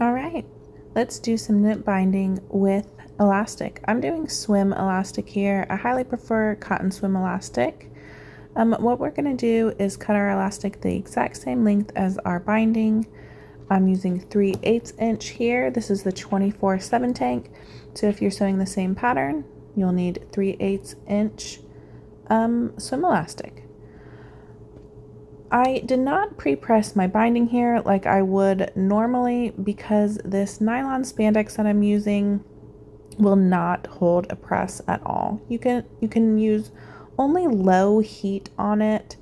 All right, let's do some knit binding with elastic. I'm doing swim elastic here. I highly prefer cotton swim elastic. What we're going to do is cut our elastic the exact same length as our binding. I'm using 3/8 inch here. This is the 24/7 tank. So if you're sewing the same pattern, you'll need 3/8 inch swim elastic. I did not pre-press my binding here like I would normally because this nylon spandex that I'm using will not hold a press at all. You can use only low heat on it,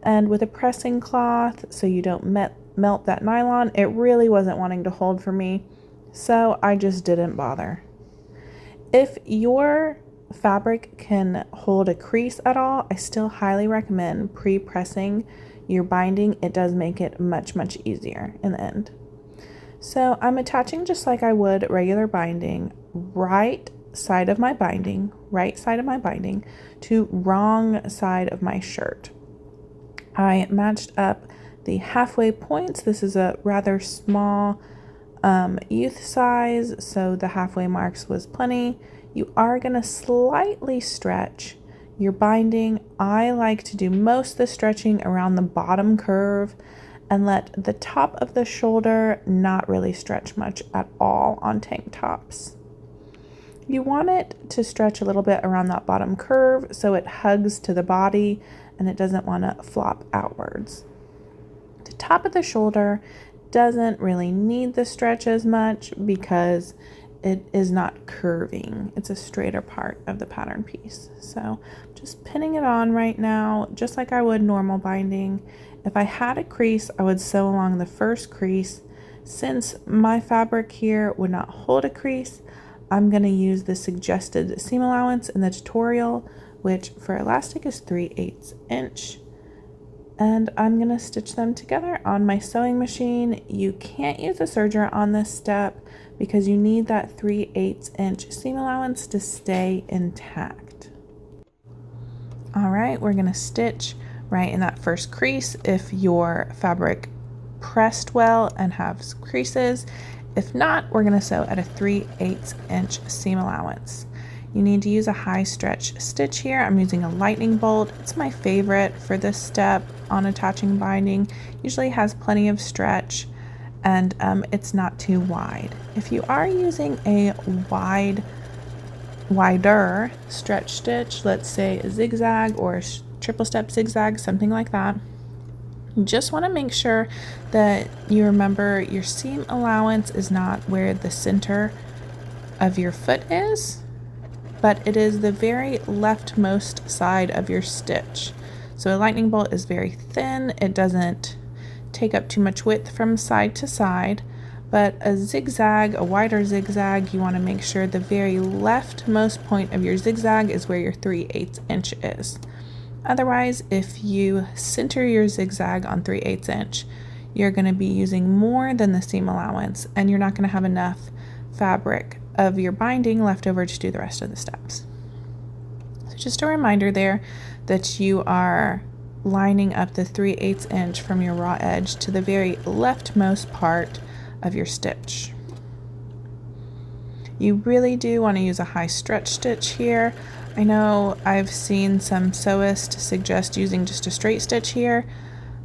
and with a pressing cloth so you don't melt that nylon, it really wasn't wanting to hold for me, so I just didn't bother. If your fabric can hold a crease at all, I still highly recommend pre-pressing your binding. It does make it much easier in the end. So I'm attaching just like I would regular binding, right side of my binding to wrong side of my shirt. I matched up the halfway points. This is a rather small youth size, so the halfway marks was plenty. You are going to slightly stretch your binding. I like to do most of the stretching around the bottom curve and let the top of the shoulder not really stretch much at all on tank tops. You want it to stretch a little bit around that bottom curve so it hugs to the body and it doesn't want to flop outwards. The top of the shoulder doesn't really need the stretch as much because it is not curving. It's a straighter part of the pattern piece. So just pinning it on right now, just like I would normal binding. If I had a crease, I would sew along the first crease. Since my fabric here would not hold a crease, I'm going to use the suggested seam allowance in the tutorial, which for elastic is 3/8 inch. And I'm going to stitch them together on my sewing machine. You can't use a serger on this step because you need that 3/8 inch seam allowance to stay intact. All right, we're going to stitch right in that first crease if your fabric pressed well and has creases. If not, we're going to sew at a 3/8 inch seam allowance. You need to use a high stretch stitch here. I'm using a lightning bolt. It's my favorite for this step on attaching binding. Usually has plenty of stretch and it's not too wide. If you are using a wider stretch stitch, let's say a zigzag or a triple step zigzag, something like that, you just want to make sure that you remember your seam allowance is not where the center of your foot is, but it is the very leftmost side of your stitch. So a lightning bolt is very thin. It doesn't take up too much width from side to side, but a zigzag, a wider zigzag, you want to make sure the very leftmost point of your zigzag is where your 3/8 inch is. Otherwise, if you center your zigzag on 3/8 inch, you're going to be using more than the seam allowance and you're not going to have enough fabric of your binding left over to do the rest of the steps. So just a reminder there that you are lining up the 3/8 inch from your raw edge to the very leftmost part of your stitch. You really do want to use a high stretch stitch here. I know I've seen some sewists suggest using just a straight stitch here,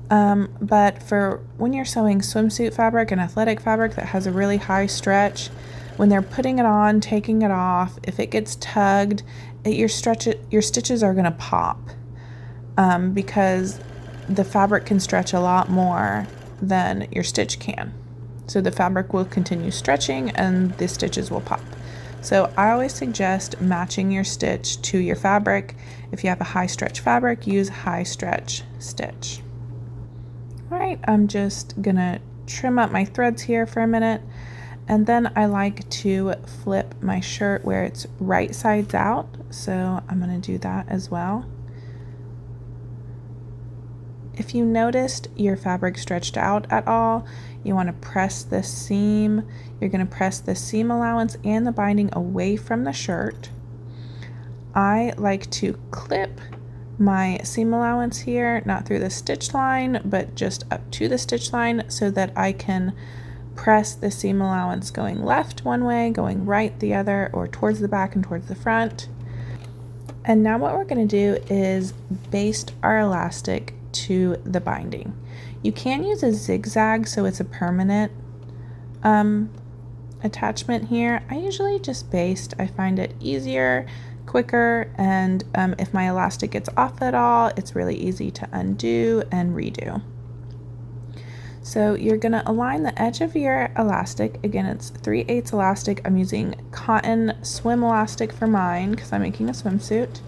but for when you're sewing swimsuit fabric and athletic fabric that has a really high stretch, when they're putting it on, taking it off, if it gets tugged, your stitches are going to pop because the fabric can stretch a lot more than your stitch can. So the fabric will continue stretching and the stitches will pop. So I always suggest matching your stitch to your fabric. If you have a high stretch fabric, use high stretch stitch. All right, I'm just gonna trim up my threads here for a minute. And then I like to flip my shirt where it's right sides out. So I'm gonna do that as well. If you noticed your fabric stretched out at all, you want to press this seam. You're going to press the seam allowance and the binding away from the shirt. I like to clip my seam allowance here, not through the stitch line, but just up to the stitch line so that I can press the seam allowance going left one way, going right the other, or towards the back and towards the front. And now what we're going to do is baste our elastic to the binding. You can use a zigzag so it's a permanent attachment here. I usually just baste. I find it easier, quicker, and if my elastic gets off at all, it's really easy to undo and redo. So you're going to align the edge of your elastic. Again, it's 3/8 elastic. I'm using cotton swim elastic for mine because I'm making a swimsuit.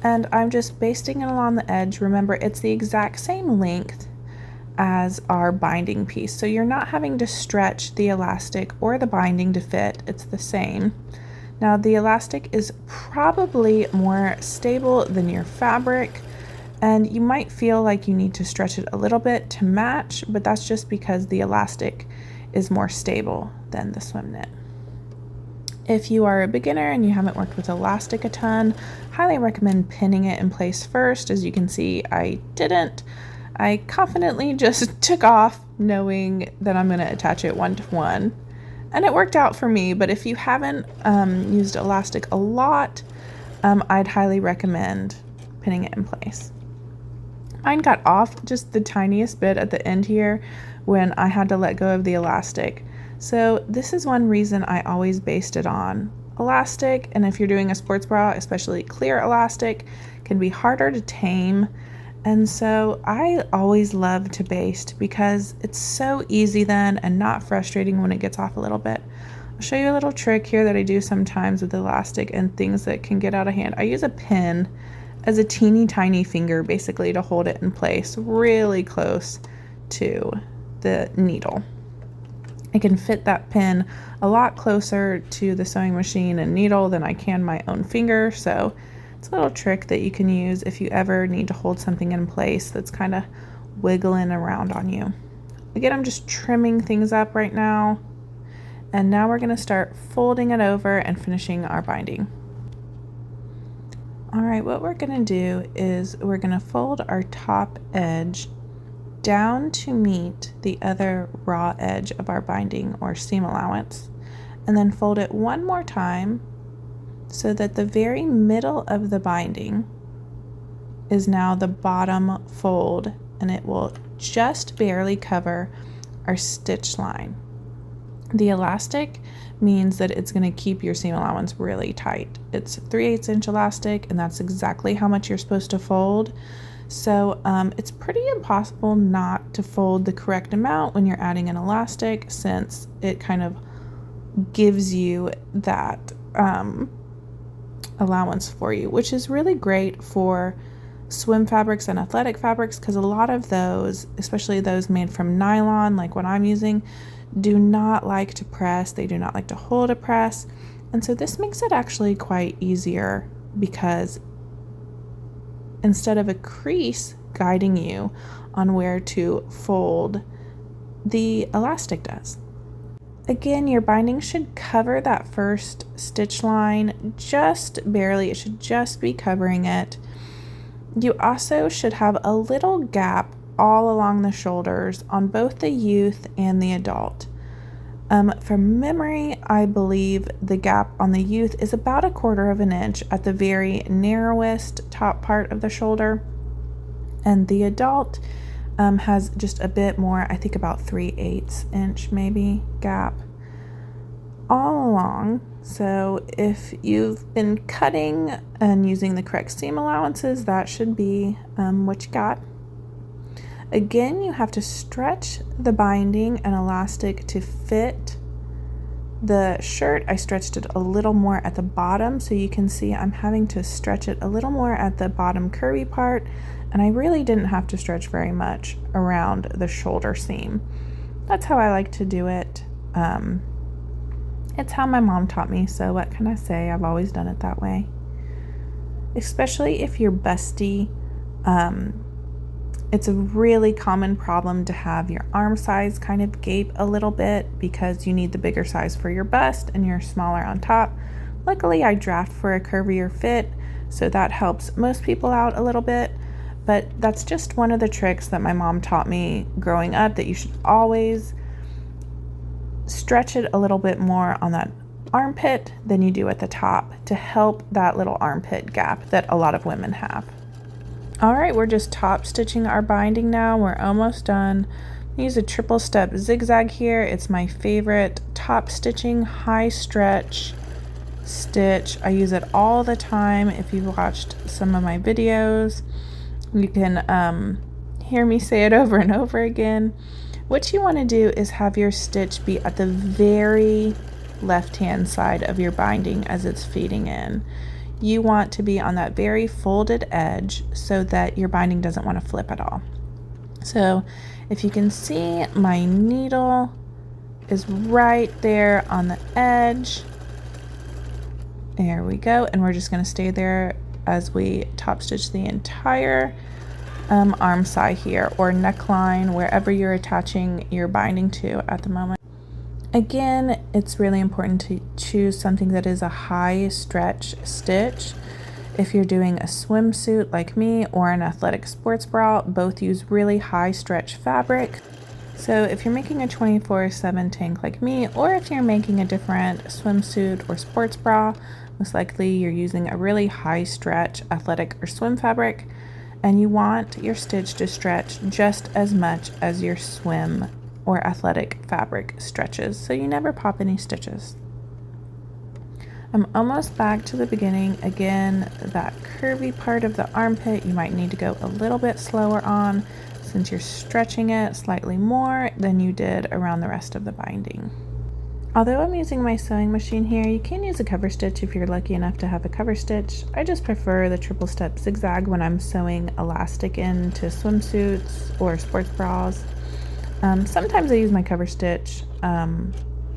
And I'm just basting it along the edge. Remember, it's the exact same length as our binding piece. So you're not having to stretch the elastic or the binding to fit. It's the same. Now the elastic is probably more stable than your fabric, and you might feel like you need to stretch it a little bit to match, but that's just because the elastic is more stable than the swim knit. If you are a beginner and you haven't worked with elastic a ton, highly recommend pinning it in place first. As you can see, I didn't. I confidently just took off knowing that I'm going to attach it 1-to-1, and it worked out for me. But if you haven't used elastic a lot, I'd highly recommend pinning it in place. Mine got off just the tiniest bit at the end here when I had to let go of the elastic. So this is one reason I always baste it on elastic, and if you're doing a sports bra, especially clear elastic, can be harder to tame. And so I always love to baste because it's so easy then and not frustrating when it gets off a little bit. I'll show you a little trick here that I do sometimes with elastic and things that can get out of hand. I use a pin as a teeny tiny finger basically to hold it in place really close to the needle. I can fit that pin a lot closer to the sewing machine and needle than I can my own finger, so it's a little trick that you can use if you ever need to hold something in place that's kind of wiggling around on you. Again, I'm just trimming things up right now, and now we're going to start folding it over and finishing our binding. All right, what we're going to do is we're going to fold our top edge down to meet the other raw edge of our binding or seam allowance, and then fold it one more time so that the very middle of the binding is now the bottom fold, and it will just barely cover our stitch line. The elastic means that it's going to keep your seam allowance really tight. It's 3/8 inch elastic, and that's exactly how much you're supposed to fold. So it's pretty impossible not to fold the correct amount when you're adding an elastic, since it kind of gives you that allowance for you, which is really great for swim fabrics and athletic fabrics, because a lot of those, especially those made from nylon like what I'm using, do not like to press. They do not like to hold a press, and so this makes it actually quite easier because instead of a crease guiding you on where to fold, the elastic does. Again, your binding should cover that first stitch line just barely. It should just be covering it. You also should have a little gap all along the shoulders on both the youth and the adult. From memory, I believe the gap on the youth is about 1/4 inch at the very narrowest top part of the shoulder, and the adult has just a bit more, I think about 3/8 inch maybe gap all along. So if you've been cutting and using the correct seam allowances, that should be what you got. Again, you have to stretch the binding and elastic to fit the shirt. I stretched it a little more at the bottom, so you can see I'm having to stretch it a little more at the bottom curvy part, and I really didn't have to stretch very much around the shoulder seam. That's how I like to do it. It's how my mom taught me, so what can I say? I've always done it that way. Especially if you're busty, it's a really common problem to have your arm size kind of gape a little bit because you need the bigger size for your bust and you're smaller on top. Luckily, I draft for a curvier fit, so that helps most people out a little bit, but that's just one of the tricks that my mom taught me growing up, that you should always stretch it a little bit more on that armpit than you do at the top to help that little armpit gap that a lot of women have. All right, we're just top stitching our binding now. We're almost done. Use a triple step zigzag here. It's my favorite top stitching high stretch stitch. I use it all the time. If you've watched some of my videos, you can hear me say it over and over again. What you want to do is have your stitch be at the very left hand side of your binding as it's feeding in. You want to be on that very folded edge so that your binding doesn't want to flip at all. So if you can see, my needle is right there on the edge. There we go. And we're just going to stay there as we top stitch the entire arm side here, or neckline, wherever you're attaching your binding to at the moment. Again, it's really important to choose something that is a high stretch stitch. If you're doing a swimsuit like me or an athletic sports bra, both use really high stretch fabric. So if you're making a 24/7 tank like me, or if you're making a different swimsuit or sports bra, most likely you're using a really high stretch athletic or swim fabric, and you want your stitch to stretch just as much as your swim or athletic fabric stretches, so you never pop any stitches. I'm almost back to the beginning. Again, that curvy part of the armpit, you might need to go a little bit slower on, since you're stretching it slightly more than you did around the rest of the binding. Although I'm using my sewing machine here, you can use a cover stitch if you're lucky enough to have a cover stitch. I just prefer the triple step zigzag when I'm sewing elastic into swimsuits or sports bras. Sometimes I use my cover stitch.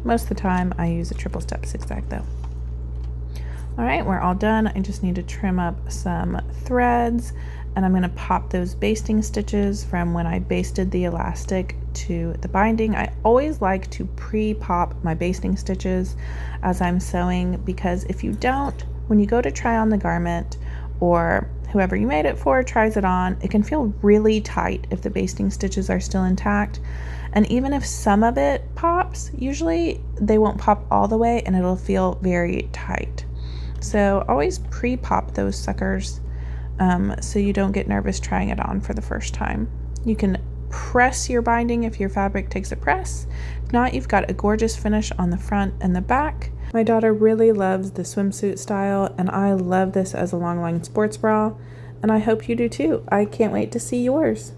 Most of the time I use a triple step zigzag though. All right, we're all done. I just need to trim up some threads, and I'm going to pop those basting stitches from when I basted the elastic to the binding. I always like to pre-pop my basting stitches as I'm sewing, because if you don't, when you go to try on the garment, or whoever you made it for tries it on, it can feel really tight if the basting stitches are still intact. And even if some of it pops, usually they won't pop all the way and it'll feel very tight. So always pre-pop those suckers so you don't get nervous trying it on for the first time. You can press your binding if your fabric takes a press. If not, you've got a gorgeous finish on the front and the back. My daughter really loves the swimsuit style, and I love this as a long line sports bra, and I hope you do too. I can't wait to see yours.